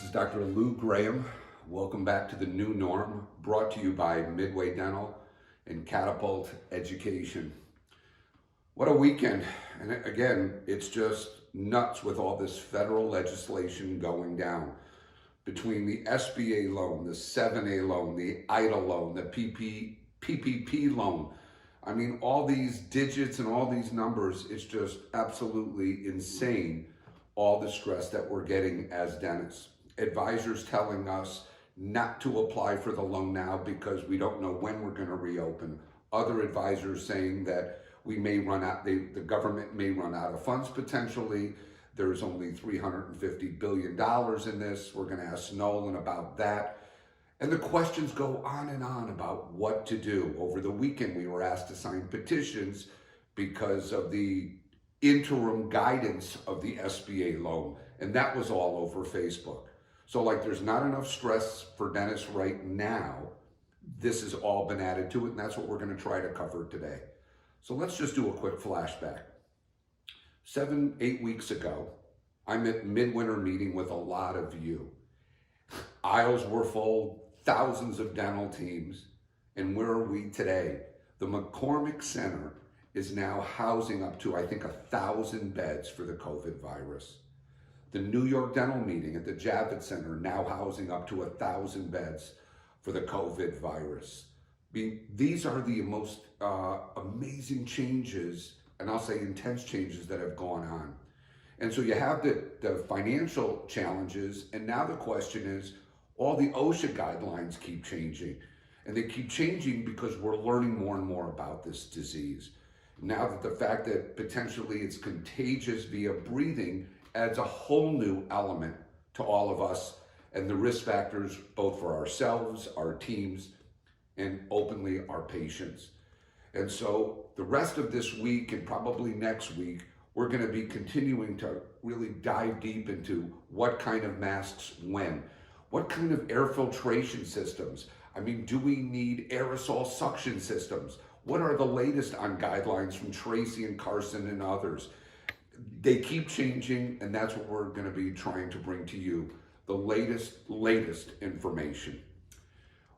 is Dr. Lou Graham. Welcome back to the new norm, brought to you by Midway Dental and Catapult Education. What a weekend. And again, it's just nuts with all this federal legislation going down. Between the SBA loan, the 7A loan, the EIDL loan, the PPP loan. I mean, all these digits and all these numbers, it's just absolutely insane, all the stress that we're getting as dentists. Advisors telling us not to apply for the loan now because we don't know when we're going to reopen. Other advisors saying that we may run out, the government may run out of funds potentially. There's only $350 billion in this. We're going to ask Nolan about that. And the questions go on and on about what to do. Over the weekend, we were asked to sign petitions because of the interim guidance of the SBA loan. And that was all over Facebook. So like there's not enough stress for dentists right now. This has all been added to it, and that's what we're going to try to cover today. So let's just do a quick flashback. 7-8 weeks ago, I'm at midwinter meeting with a lot of you. Aisles were full, thousands of dental teams, and where are we today? The McCormick Center is now housing up to, I think, 1,000 beds for the COVID virus. The New York Dental Meeting at the Javits Center now housing up to 1,000 beds for the COVID virus. These are the most amazing changes, and I'll say intense changes that have gone on. And so you have the financial challenges, and now the question is, all the OSHA guidelines keep changing. And they keep changing because we're learning more and more about this disease. Now that the fact that potentially it's contagious via breathing adds a whole new element to all of us and the risk factors, both for ourselves, our teams, and openly our patients. And so the rest of this week and probably next week, we're going to be continuing to really dive deep into what kind of masks when, what kind of air filtration systems. I mean, do we need aerosol suction systems? What are the latest on guidelines from Tracy and Carson and others? They keep changing, and that's what we're going to be trying to bring to you, the latest information.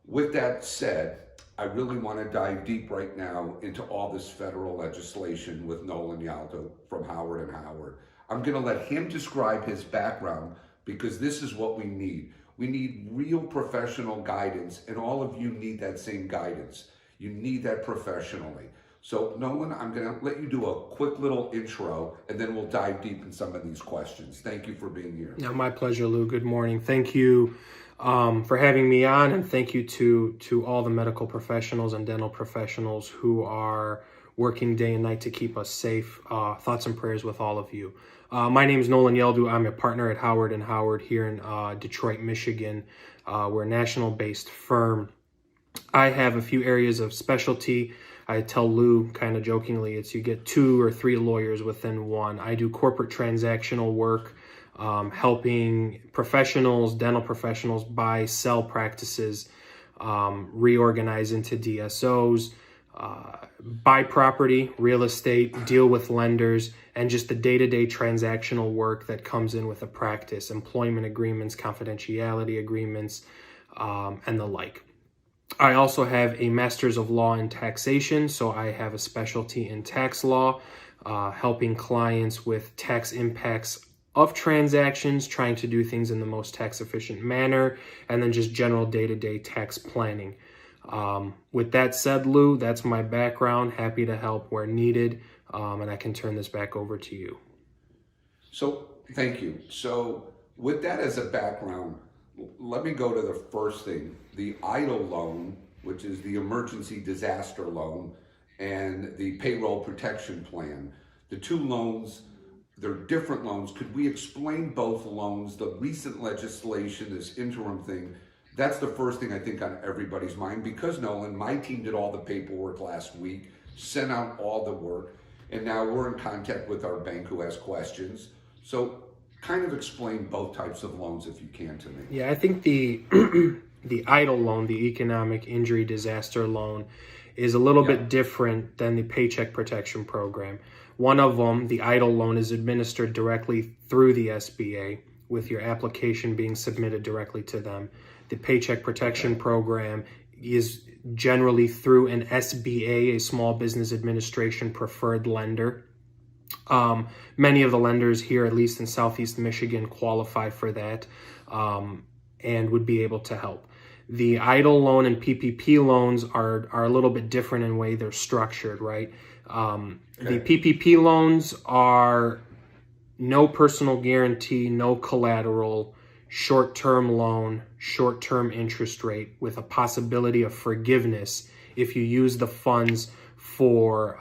With that said, I really want to dive deep right now into all this federal legislation with Nolan Yaldo from Howard & Howard. I'm going to let him describe his background because this is what we need. We need real professional guidance, and all of you need that same guidance. You need that professionally. So Nolan, I'm going to let you do a quick little intro, and then we'll dive deep in some of these questions. Thank you for being here. Yeah, my pleasure, Lou. Good morning. Thank you for having me on, and thank you to all the medical professionals and dental professionals who are working day and night to keep us safe. Thoughts and prayers with all of you. My name is Nolan Yaldo. I'm a partner at Howard & Howard here in Detroit, Michigan. We're a national-based firm. I have a few areas of specialty. I tell Lou kind of jokingly, it's you get 2 or 3 lawyers within one. I do corporate transactional work, helping professionals, dental professionals buy, sell practices, reorganize into DSOs, buy property, real estate, deal with lenders, and just the day-to-day transactional work that comes in with a practice, employment agreements, confidentiality agreements, and the like. I also have a Master's of Law in Taxation, so I have a specialty in tax law, helping clients with tax impacts of transactions, trying to do things in the most tax-efficient manner, and then just general day-to-day tax planning. With that said, Lou, that's my background. Happy to help where needed, and I can turn this back over to you. So, thank you. So, with that as a background, let me go to the first thing, the EIDL loan, which is the emergency disaster loan, and the payroll protection plan. The two loans, they're different loans. Could we explain both loans, the recent legislation, this interim thing? That's the first thing I think on everybody's mind because Nolan, my team did all the paperwork last week, sent out all the work, and now we're in contact with our bank who has questions. So kind of explain both types of loans if you can to me. Yeah, I think the the EIDL loan, the economic injury disaster loan, is a little bit different than the Paycheck Protection Program. One of them, the EIDL loan, is administered directly through the SBA, with your application being submitted directly to them. The Paycheck Protection Program is generally through an SBA, a Small Business Administration preferred lender. Many of the lenders here, at least in Southeast Michigan, qualify for that and would be able to help. The EIDL loan and PPP loans are a little bit different in the way they're structured, right? The PPP loans are no personal guarantee, no collateral, short-term loan, short-term interest rate with a possibility of forgiveness if you use the funds for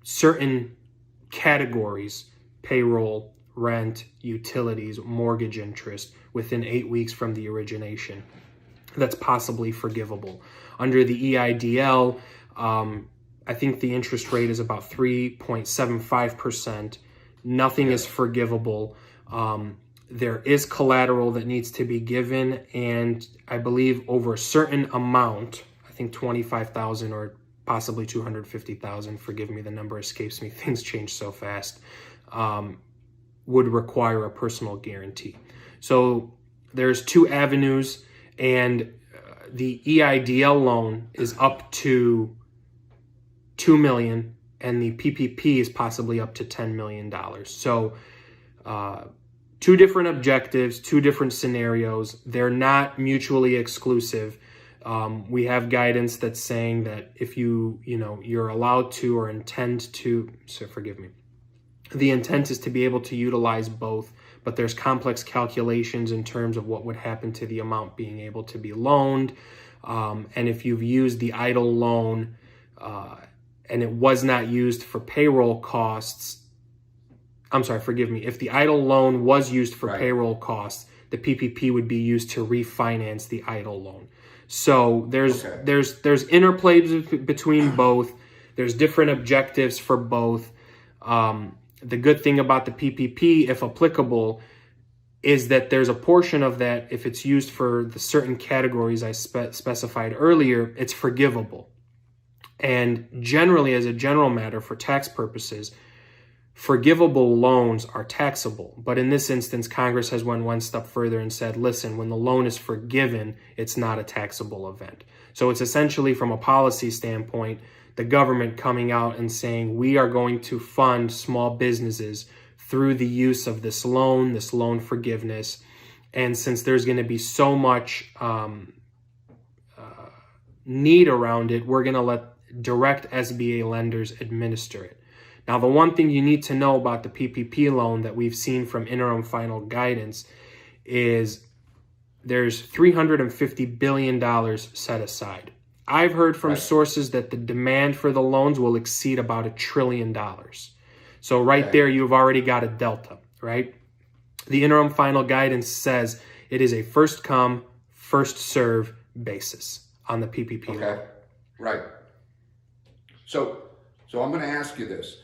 certain categories: payroll, rent, utilities, mortgage interest, within 8 weeks from the origination. That's possibly forgivable. Under the EIDL, I think the interest rate is about 3.75%. Nothing is forgivable. There is collateral that needs to be given, and I believe over a certain amount, I think 25,000 or possibly 250,000, forgive me, the number escapes me, things change so fast, would require a personal guarantee. So there's two avenues, and the EIDL loan is up to $2 million, and the PPP is possibly up to $10 million. So two different objectives, two different scenarios. They're not mutually exclusive. We have guidance that's saying that if you're allowed to or intend to, so forgive me, the intent is to be able to utilize both, but there's complex calculations in terms of what would happen to the amount being able to be loaned. And if you've used the EIDL loan and it was not used for payroll costs, if the EIDL loan was used for payroll costs, the PPP would be used to refinance the EIDL loan. So there's interplays between both. There's different objectives for both. The good thing about the PPP, if applicable, is that there's a portion of that, if it's used for the certain categories I specified earlier, it's forgivable. And generally, as a general matter, for tax purposes, forgivable loans are taxable. But in this instance, Congress has went one step further and said, listen, when the loan is forgiven, it's not a taxable event. So it's essentially, from a policy standpoint, the government coming out and saying, we are going to fund small businesses through the use of this loan forgiveness. And since there's going to be so much need around it, we're going to let direct SBA lenders administer it. Now, the one thing you need to know about the PPP loan that we've seen from interim final guidance is there's $350 billion set aside. I've heard from sources that the demand for the loans will exceed about $1 trillion. So there, you've already got a delta, right? The interim final guidance says it is a first come, first serve basis on the PPP loan. Right. So I'm going to ask you this.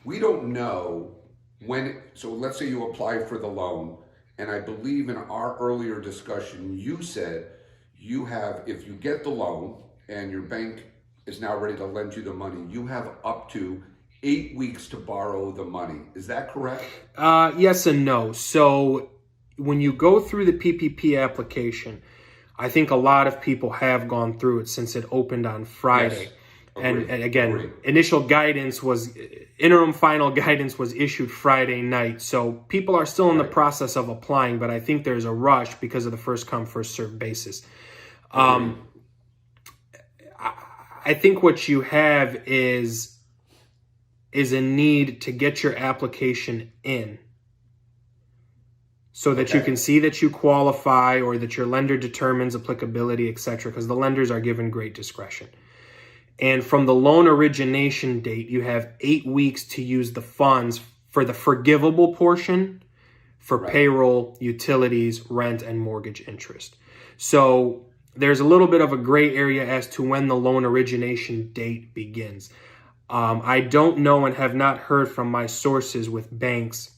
We don't know when, so let's say you apply for the loan, and I believe in our earlier discussion, you said you have, if you get the loan and your bank is now ready to lend you the money, you have up to 8 weeks to borrow the money. Is that correct? Yes and no. So when you go through the PPP application, I think a lot of people have gone through it since it opened on Friday. Yes. And again, interim final guidance was issued Friday night. So people are still in the process of applying, but I think there's a rush because of the first come, first served basis. I think what you have is a need to get your application in so that you can see that you qualify or that your lender determines applicability, etc., because the lenders are given great discretion. And from the loan origination date, you have 8 weeks to use the funds for the forgivable portion for payroll, utilities, rent, and mortgage interest. So there's a little bit of a gray area as to when the loan origination date begins. I don't know and have not heard from my sources with banks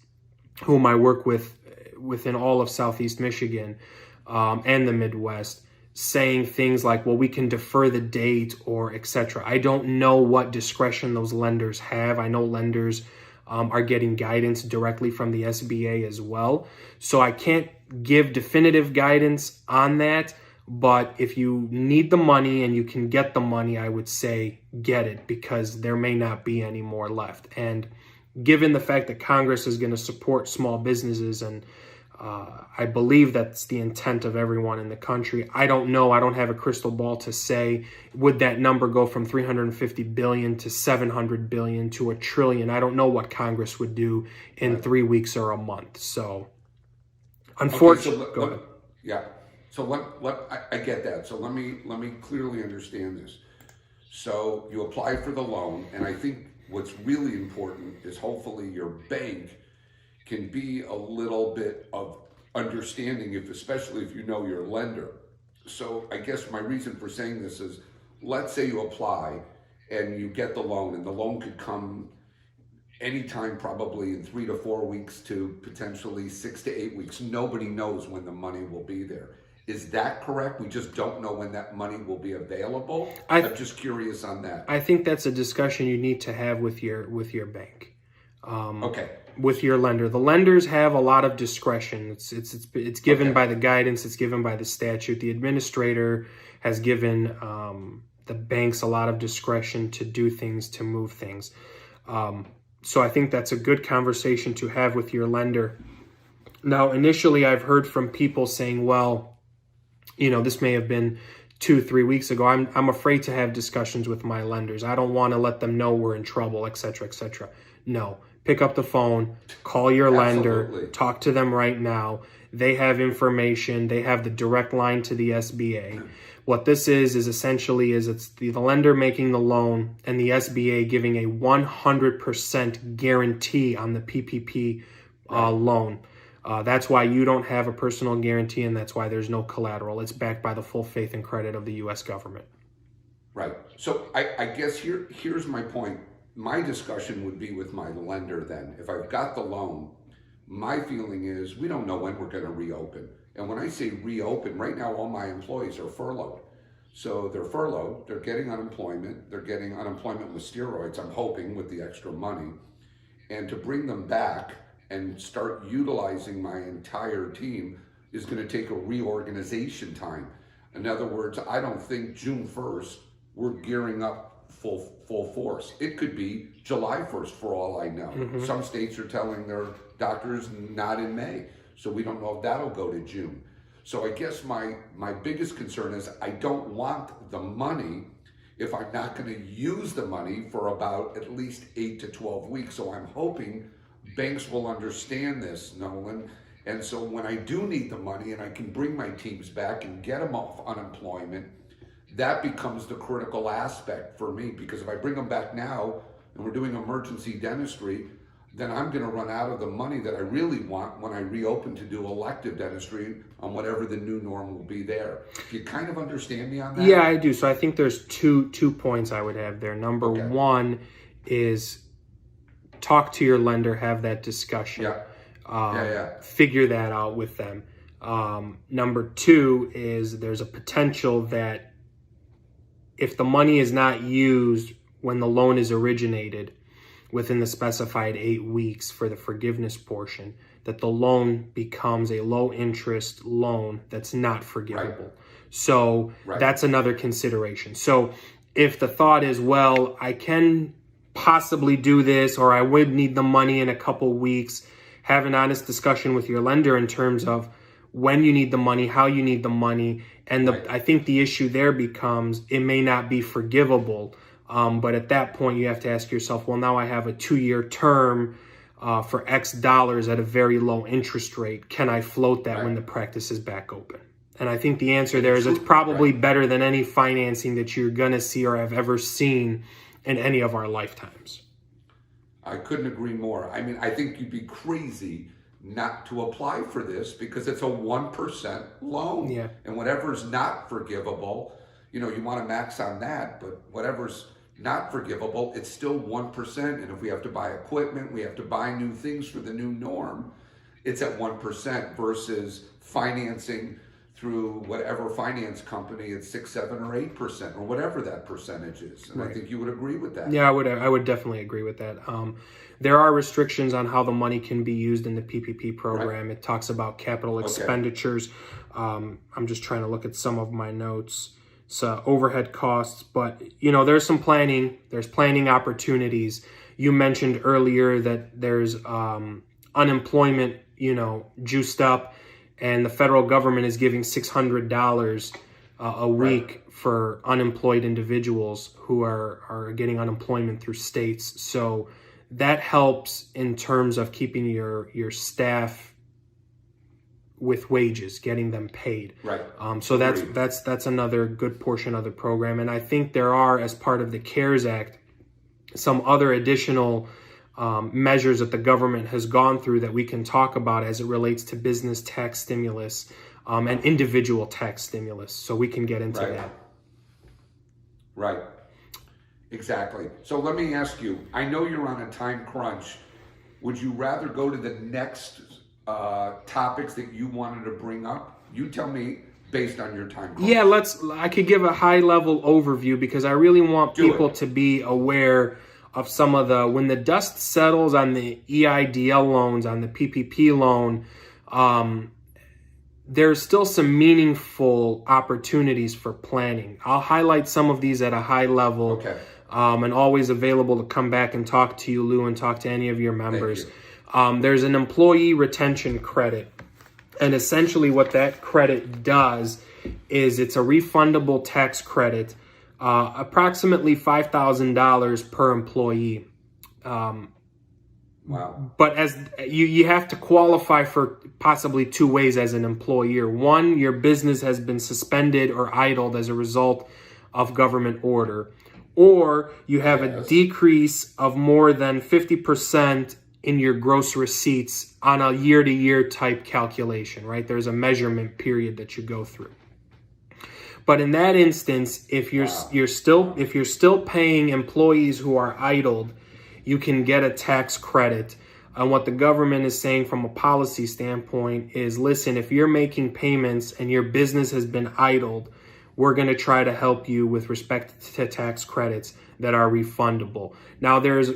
whom I work with within all of Southeast Michigan and the Midwest, saying things like, well, we can defer the date or etc. I don't know what discretion those lenders have. I know lenders are getting guidance directly from the SBA as well. So I can't give definitive guidance on that, but if you need the money and you can get the money, I would say get it, because there may not be any more left. And given the fact that Congress is going to support small businesses, and I believe that's the intent of everyone in the country. I don't know. I don't have a crystal ball to say, would that number go from 350 billion to 700 billion to $1 trillion? I don't know what Congress would do in 3 weeks or a month. So, unfortunately, go ahead. Yeah. So I get that. So let me clearly understand this. So you apply for the loan, and I think what's really important is hopefully your bank can be a little bit of understanding, especially if you know your lender. So I guess my reason for saying this is, let's say you apply and you get the loan, and the loan could come anytime, probably in 3 to 4 weeks to potentially 6 to 8 weeks. Nobody knows when the money will be there. Is that correct? We just don't know when that money will be available? I'm just curious on that. I think that's a discussion you need to have with your bank. Okay. With your lender. The lenders have a lot of discretion. It's given by the guidance, it's given by the statute. The administrator has given the banks a lot of discretion to do things, to move things. So I think that's a good conversation to have with your lender. Now, initially I've heard from people saying, well, this may have been 2-3 weeks ago. I'm afraid to have discussions with my lenders. I don't want to let them know we're in trouble, et cetera, et cetera. No. Pick up the phone, call your lender, talk to them right now. They have information. They have the direct line to the SBA. What this is essentially it's the lender making the loan and the SBA giving a 100% guarantee on the PPP loan. That's why you don't have a personal guarantee, and that's why there's no collateral. It's backed by the full faith and credit of the U.S. government. Right. So I guess here's my point. My discussion would be with my lender then. If I've got the loan, my feeling is we don't know when we're going to reopen. And when I say reopen, right now all my employees are furloughed. So they're furloughed, they're getting unemployment, they're getting unemployment with steroids, I'm hoping, with the extra money. And to bring them back and start utilizing my entire team is going to take a reorganization time. In other words, I don't think June 1st we're gearing up full force. It could be July 1st for all I know. Mm-hmm. Some states are telling their doctors not in May, so we don't know if that'll go to June. So I guess my biggest concern is I don't want the money if I'm not going to use the money for about at least 8 to 12 weeks. So I'm hoping banks will understand this, Nolan. And so when I do need the money and I can bring my teams back and get them off unemployment, that becomes the critical aspect for me, because if I bring them back now and we're doing emergency dentistry, then I'm going to run out of the money that I really want when I reopen to do elective dentistry on whatever the new norm will be there. Do you kind of understand me on that? Yeah, I do. So I think there's two points I would have there. Number one is talk to your lender, have that discussion. Figure that out with them. Number two is there's a potential that if the money is not used when the loan is originated within the specified 8 weeks for the forgiveness portion, that the loan becomes a low interest loan that's not forgivable. So that's another consideration. So if the thought is, well, I can possibly do this, or I would need the money in a couple weeks, have an honest discussion with your lender in terms of when you need the money, how you need the money. And I think the issue there becomes it may not be forgivable. But at that point, you have to ask yourself, well, now I have a 2-year term for X dollars at a very low interest rate. Can I float that when the practice is back open? And I think the answer there is it's probably better than any financing that you're going to see or have ever seen in any of our lifetimes. I couldn't agree more. I mean, I think you'd be crazy not to apply for this because it's a 1% loan. Yeah. And whatever's not forgivable, you want to max on that, but whatever's not forgivable, it's still 1%. And if we have to buy equipment, we have to buy new things for the new norm, it's at 1% versus financing through whatever finance company at 6, 7, or 8%, or whatever that percentage is. And I think you would agree with that. Yeah, I would definitely agree with that. There are restrictions on how the money can be used in the PPP program. It talks about capital expenditures. I'm just trying to look at some of my notes. So overhead costs, but there's some planning. There's planning opportunities. You mentioned earlier that there's unemployment, juiced up, and the federal government is giving $600 a week for unemployed individuals who are getting unemployment through states. So that helps in terms of keeping your staff with wages, getting them paid. Right. So that's another good portion of the program. And I think there are, as part of the CARES Act, some other additional measures that the government has gone through that we can talk about as it relates to business tax stimulus and individual tax stimulus. So we can get into that. Right. Exactly. So let me ask you, I know you're on a time crunch. Would you rather go to the next topics that you wanted to bring up? You tell me based on your time crunch. Yeah, I could give a high level overview because I really want people to be aware of some of when the dust settles on the EIDL loans, on the PPP loan, there's still some meaningful opportunities for planning. I'll highlight some of these at a high level. Okay. And always available to come back and talk to you, Lou, and talk to any of your members. There's an employee retention credit. And essentially what that credit does is it's a refundable tax credit, approximately $5,000 per employee. Wow. But as you have to qualify for possibly two ways as an employer. One, your business has been suspended or idled as a result of government order. Or you have a decrease of more than 50% in your gross receipts on a year-to-year type calculation, right? There's a measurement period that you go through. But in that instance, if you're still paying employees who are idled, you can get a tax credit. And what the government is saying from a policy standpoint is, listen, if you're making payments and your business has been idled, we're going to try to help you with respect to tax credits that are refundable. Now, there's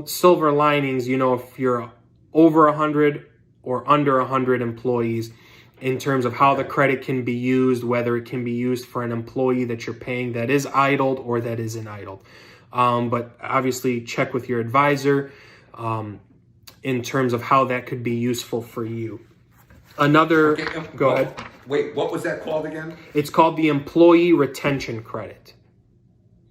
silver linings, if you're over 100 or under 100 employees, in terms of how the credit can be used, whether it can be used for an employee that you're paying that is idled or that isn't idled. But obviously check with your advisor in terms of how that could be useful for you. Go ahead. Wait, what was that called again? It's called the Employee Retention Credit.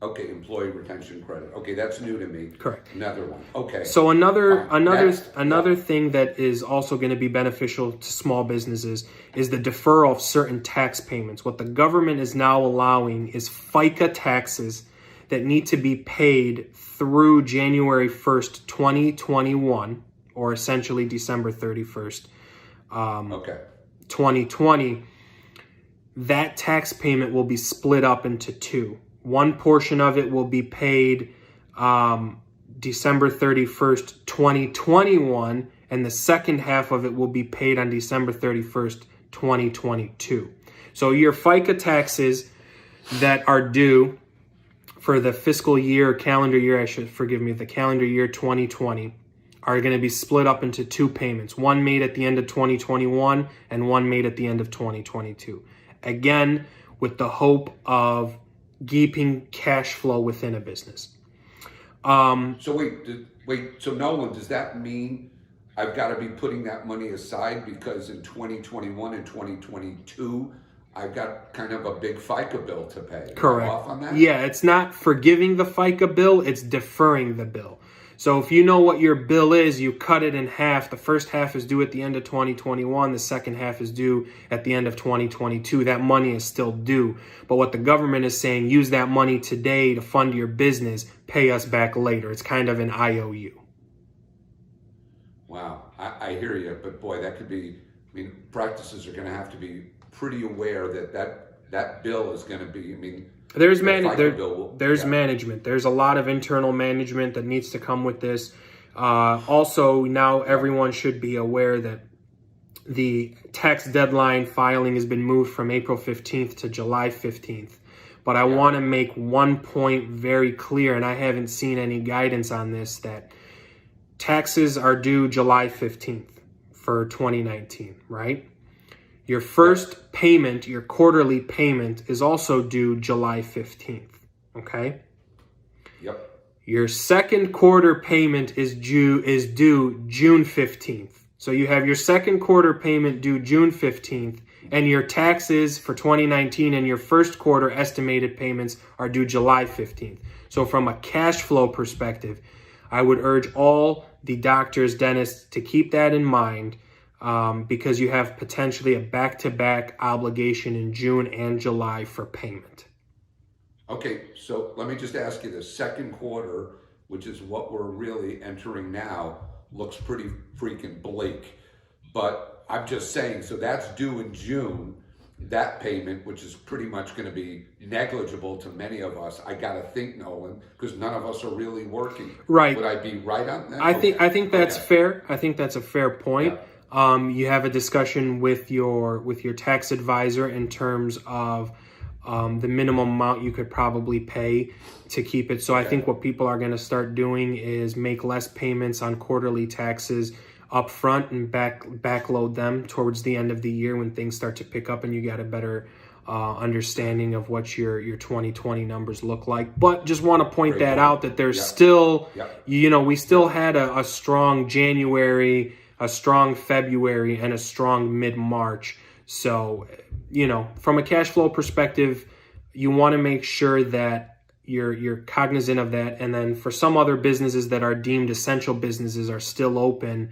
Okay, Employee Retention Credit. Okay, that's new to me. Correct. Another one. Okay. So another thing that is also going to be beneficial to small businesses is the deferral of certain tax payments. What the government is now allowing is FICA taxes that need to be paid through January 1st, 2021, or essentially December 31st. 2020, that tax payment will be split up into two. One portion of it will be paid December 31st, 2021, and the second half of it will be paid on December 31st, 2022. So your FICA taxes that are due for the fiscal year, calendar year 2020, are going to be split up into two payments, one made at the end of 2021 and one made at the end of 2022. Again, with the hope of keeping cash flow within a business. So so Nolan, does that mean I've got to be putting that money aside because in 2021 and 2022, I've got kind of a big FICA bill to pay? Correct. Am I off on that? Yeah, it's not forgiving the FICA bill, it's deferring the bill. So if you know what your bill is, you cut it in half. The first half is due at the end of 2021. The second half is due at the end of 2022. That money is still due. But what the government is saying, use that money today to fund your business, pay us back later. It's kind of an IOU. Wow, I hear you. But boy, that could be, practices are going to have to be pretty aware that bill is going to be, There's management. There's a lot of internal management that needs to come with this. Also, now everyone should be aware that the tax deadline filing has been moved from April 15th to July 15th. But I want to make one point very clear, and I haven't seen any guidance on this, that taxes are due July 15th for 2019, right? Your first payment, your quarterly payment, is also due July 15th, okay? Yep. Your second quarter payment is due June 15th. So you have your second quarter payment due June 15th, and your taxes for 2019 and your first quarter estimated payments are due July 15th. So from a cash flow perspective, I would urge all the doctors, dentists to keep that in mind, because you have potentially a back-to-back obligation in June and July for payment. Okay, so let me just ask you this. Second quarter, which is what we're really entering now, looks pretty freaking bleak. But I'm just saying, so that's due in June, that payment, which is pretty much going to be negligible to many of us. I got to think, Nolan, because none of us are really working. Right. Would I be right on that? I think that's fair. I think that's a fair point. Yeah. You have a discussion with your tax advisor in terms of the minimum amount you could probably pay to keep it. So I think what people are going to start doing is make less payments on quarterly taxes up front and backload them towards the end of the year when things start to pick up and you got a better understanding of what your 2020 numbers look like. But just want to point that out, that there's still, we still had a strong January, a strong February, and a strong mid-March. So, from a cash flow perspective, you want to make sure that you're cognizant of that. And then for some other businesses that are deemed essential businesses are still open,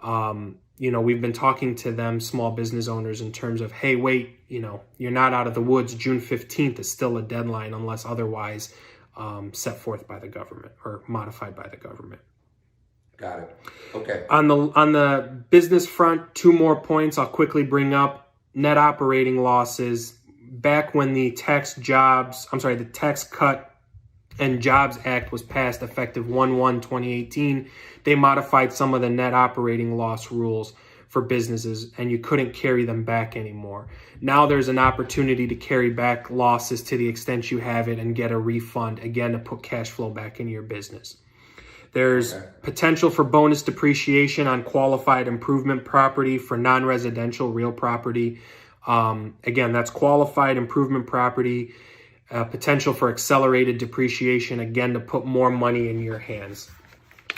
we've been talking to them, small business owners, in terms of, hey, wait, you're not out of the woods. June 15th is still a deadline unless otherwise set forth by the government or modified by the government. Got it. Okay. On the business front, 2 more points I'll quickly bring up. Net operating losses. Back when the Tax Cut and Jobs Act was passed effective 1/1/2018, they modified some of the net operating loss rules for businesses, and you couldn't carry them back anymore. Now there's an opportunity to carry back losses to the extent you have it and get a refund, again, to put cash flow back into your business. There's potential for bonus depreciation on qualified improvement property for non-residential real property. Again, that's qualified improvement property. Potential for accelerated depreciation, again, to put more money in your hands.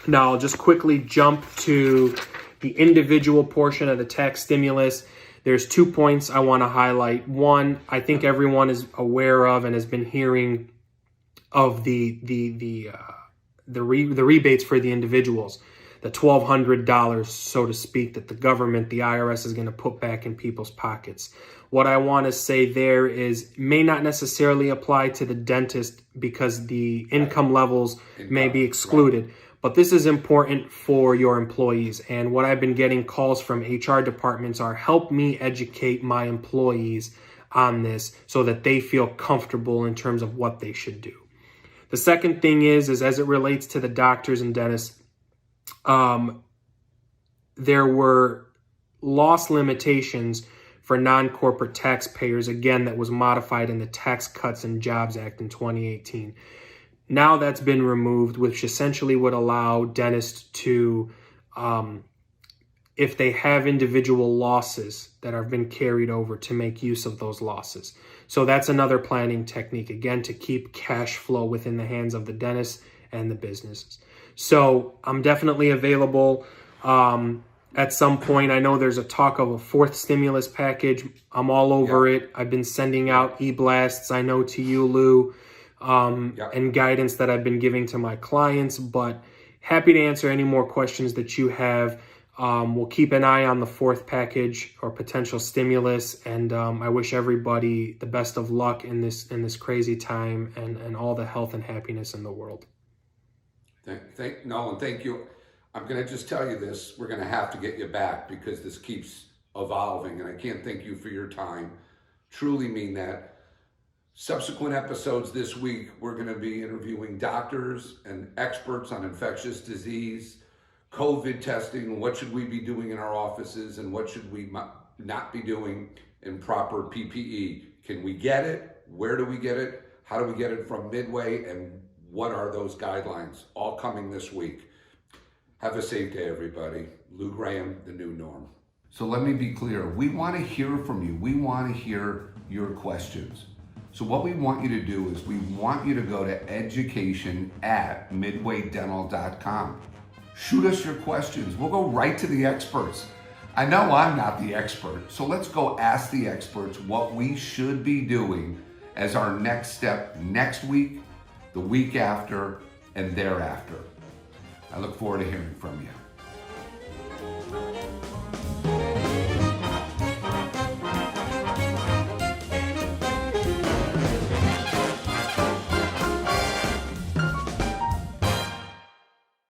Now, I'll just quickly jump to the individual portion of the tax stimulus. There's 2 points I want to highlight. One, I think everyone is aware of and has been hearing of the rebates for the individuals, the $1,200, so to speak, that the government, the IRS, is going to put back in people's pockets. What I want to say there is may not necessarily apply to the dentist because the income levels may be excluded. But this is important for your employees. And what I've been getting calls from HR departments are, help me educate my employees on this so that they feel comfortable in terms of what they should do. The second thing is as it relates to the doctors and dentists, there were loss limitations for non-corporate taxpayers, again, that was modified in the Tax Cuts and Jobs Act in 2018. Now that's been removed, which essentially would allow dentists to, if they have individual losses that have been carried over, to make use of those losses. So that's another planning technique, again, to keep cash flow within the hands of the dentists and the businesses. So I'm definitely available at some point. I know there's a talk of a 4th stimulus package. I'm all over it. I've been sending out e-blasts, I know, to you, Lou, and guidance that I've been giving to my clients, but happy to answer any more questions that you have. We'll keep an eye on the 4th package or potential stimulus, and I wish everybody the best of luck in this crazy time and all the health and happiness in the world. Nolan, thank you. I'm going to just tell you this. We're going to have to get you back because this keeps evolving, and I can't thank you for your time. Truly mean that. Subsequent episodes this week, we're going to be interviewing doctors and experts on infectious disease, COVID testing, what should we be doing in our offices, and what should we not be doing in proper PPE. Can we get it? Where do we get it? How do we get it from Midway? And what are those guidelines? All coming this week. Have a safe day, everybody. Lou Graham, the new norm. So let me be clear. We want to hear from you. We want to hear your questions. So what we want you to do is we want you to go to education@midwaydental.com. Shoot us your questions. We'll go right to the experts. I know I'm not the expert, so let's go ask the experts what we should be doing as our next step next week, the week after, and thereafter. I look forward to hearing from you.